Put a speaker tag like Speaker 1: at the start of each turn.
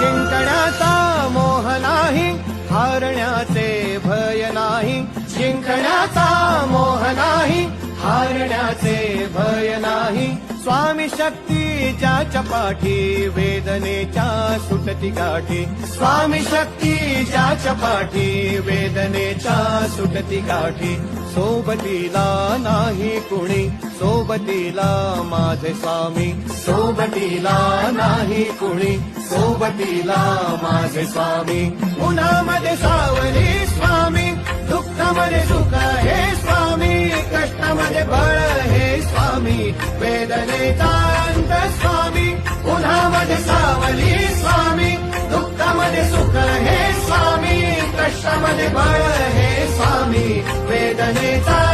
Speaker 1: जिंकण्याचा मोह नाही, हारण्याचे भय नाही. जिंकण्याचा मोह नाही, हारण्याचे भय नाही. स्वामी शक्ती ज्याच्या पाठी, वेदनेच्या सुटती गाठी. स्वामी शक्ती ज्याच्या पाठी, वेदनेच्या सुटती गाठी. सोबतीला नाही कुणी, सोबतीला माझे स्वामी. सोबतीला नाही कुणी, सोबतीला माझे स्वामी. उन्हामध्ये सावली स्वामी, दुःखामध्ये सुख हे स्वामी. कष्टामध्ये बळ हे स्वामी, वेदनेचा अंत स्वामी. उन्हामध्ये सावली स्वामी, दुःखामध्ये सुख हे स्वामी. कष्टामध्ये बळ हे स्वामी, वेदनेचा